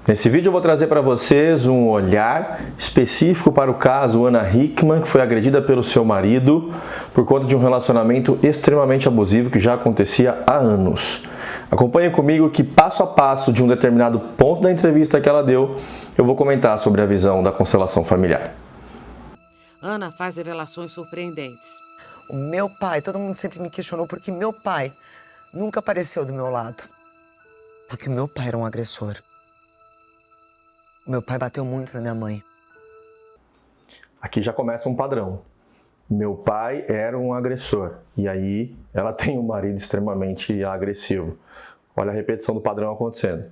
Nesse vídeo eu vou trazer para vocês um olhar específico para o caso Ana Hickman, que foi agredida pelo seu marido por conta de um relacionamento extremamente abusivo que já acontecia há anos. Acompanhe comigo que passo a passo de um determinado ponto da entrevista que ela deu, eu vou comentar sobre a visão da constelação familiar. Ana faz revelações surpreendentes. O meu pai, todo mundo sempre me questionou porque meu pai nunca apareceu do meu lado. Porque meu pai era um agressor. Meu pai bateu muito na minha mãe. Aqui já começa um padrão. Meu pai era um agressor. E aí ela tem um marido extremamente agressivo. Olha a repetição do padrão acontecendo.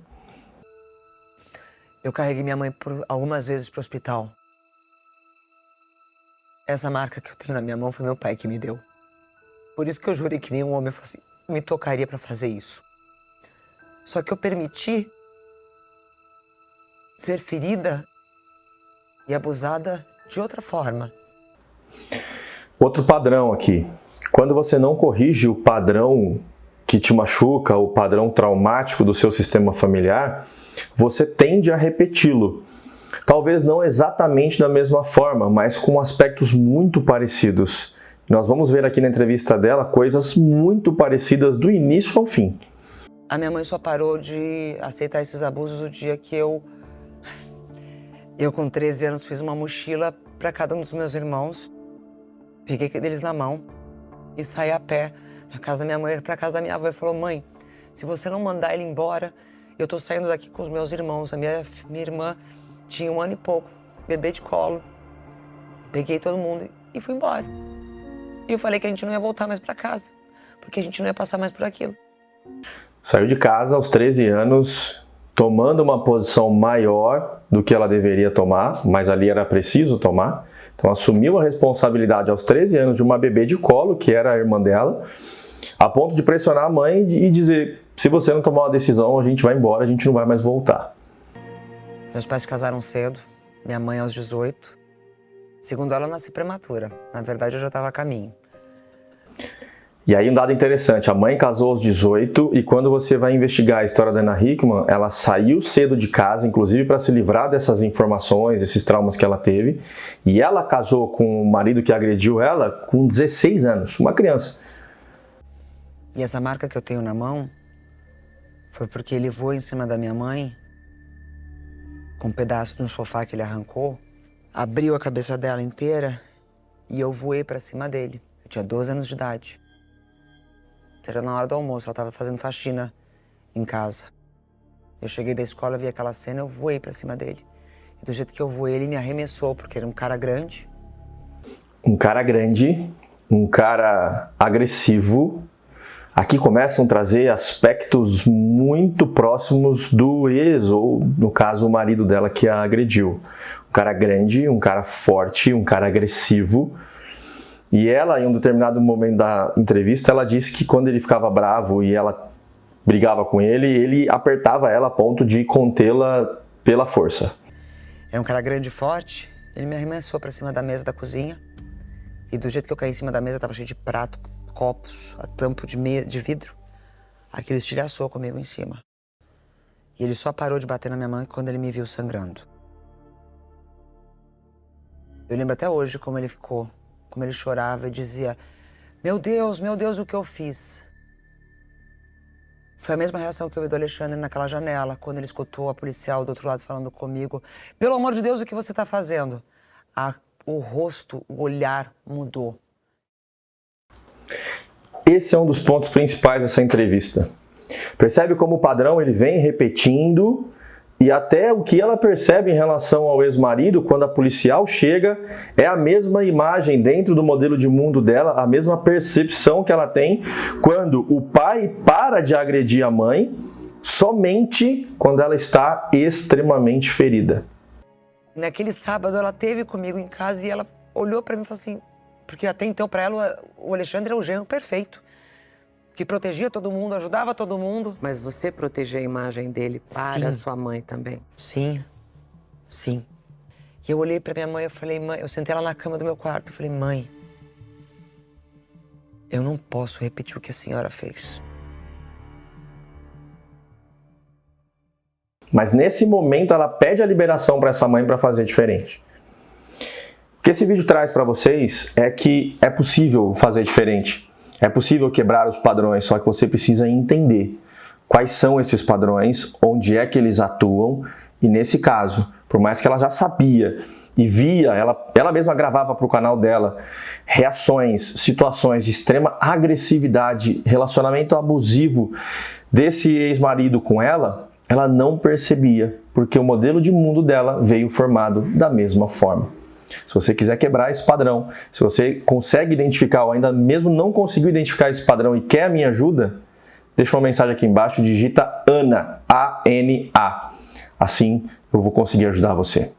Eu carreguei minha mãe algumas vezes para o hospital. Essa marca que eu tenho na minha mão foi meu pai que me deu. Por isso que eu jurei que nenhum homem me tocaria para fazer isso. Só que eu permiti ser ferida e abusada de outra forma. Outro padrão aqui. Quando você não corrige o padrão que te machuca, o padrão traumático do seu sistema familiar, você tende a repeti-lo. Talvez não exatamente da mesma forma, mas com aspectos muito parecidos. Nós vamos ver aqui na entrevista dela coisas muito parecidas do início ao fim. A minha mãe só parou de aceitar esses abusos o dia que eu com 13 anos, fiz uma mochila para cada um dos meus irmãos. Peguei eles na mão e saí a pé da casa da minha mãe para casa da minha avó. E falou: mãe, se você não mandar ele embora, eu tô saindo daqui com os meus irmãos. A minha irmã tinha 1 ano e pouco, bebê de colo. Peguei todo mundo e fui embora. E eu falei que a gente não ia voltar mais para casa, porque a gente não ia passar mais por aquilo. Saiu de casa aos 13 anos, tomando uma posição maior do que ela deveria tomar, mas ali era preciso tomar. Então assumiu a responsabilidade aos 13 anos de uma bebê de colo, que era a irmã dela, a ponto de pressionar a mãe e dizer: se você não tomar uma decisão, a gente vai embora, a gente não vai mais voltar. Meus pais se casaram cedo, minha mãe aos 18. Segundo ela, eu nasci prematura. Na verdade, eu já estava a caminho. E aí um dado interessante, a mãe casou aos 18 e quando você vai investigar a história da Ana Hickman, ela saiu cedo de casa, inclusive para se livrar dessas informações, esses traumas que ela teve, e ela casou com o marido que agrediu ela com 16 anos, uma criança. E essa marca que eu tenho na mão foi porque ele voou em cima da minha mãe com um pedaço de um sofá que ele arrancou, abriu a cabeça dela inteira e eu voei para cima dele. Eu tinha 12 anos de idade. Era na hora do almoço, ela estava fazendo faxina em casa. Eu cheguei da escola, vi aquela cena, eu voei pra cima dele. E do jeito que eu voei, ele me arremessou, porque era um cara grande. Um cara grande, um cara agressivo. Aqui começam a trazer aspectos muito próximos do ex, ou no caso o marido dela que a agrediu. Um cara grande, um cara forte, um cara agressivo. E ela, em um determinado momento da entrevista, ela disse que quando ele ficava bravo e ela brigava com ele apertava ela a ponto de contê-la pela força. É um cara grande e forte, ele me arremessou pra cima da mesa da cozinha. E do jeito que eu caí em cima da mesa, tava cheio de prato, copos, a tampo de vidro. Aquilo estilhaçou comigo em cima. E ele só parou de bater na minha mão quando ele me viu sangrando. Eu lembro até hoje como ele ficou. Como ele chorava e dizia: meu Deus, o que eu fiz? Foi a mesma reação que eu vi do Alexandre naquela janela, quando ele escutou a policial do outro lado falando comigo: pelo amor de Deus, o que você está fazendo? O rosto, o olhar mudou. Esse é um dos pontos principais dessa entrevista. Percebe como o padrão ele vem repetindo. E até o que ela percebe em relação ao ex-marido, quando a policial chega, é a mesma imagem dentro do modelo de mundo dela, a mesma percepção que ela tem quando o pai para de agredir a mãe, somente quando ela está extremamente ferida. Naquele sábado, ela esteve comigo em casa e ela olhou para mim e falou assim, porque até então, para ela, o Alexandre é o genro perfeito. Que protegia todo mundo, ajudava todo mundo. Mas você protegeu a imagem dele para sua mãe também? Sim, sim. E eu olhei pra minha mãe e falei: mãe, eu sentei lá na cama do meu quarto e falei: mãe, eu não posso repetir o que a senhora fez. Mas nesse momento ela pede a liberação para essa mãe para fazer diferente. O que esse vídeo traz para vocês é que é possível fazer diferente. É possível quebrar os padrões, só que você precisa entender quais são esses padrões, onde é que eles atuam. E nesse caso, por mais que ela já sabia e via, ela mesma gravava para o canal dela reações, situações de extrema agressividade, relacionamento abusivo desse ex-marido com ela não percebia, porque o modelo de mundo dela veio formado da mesma forma. Se você quiser quebrar esse padrão, se você consegue identificar ou ainda mesmo não conseguiu identificar esse padrão e quer a minha ajuda, deixa uma mensagem aqui embaixo, digita ANA, A-N-A. Assim eu vou conseguir ajudar você.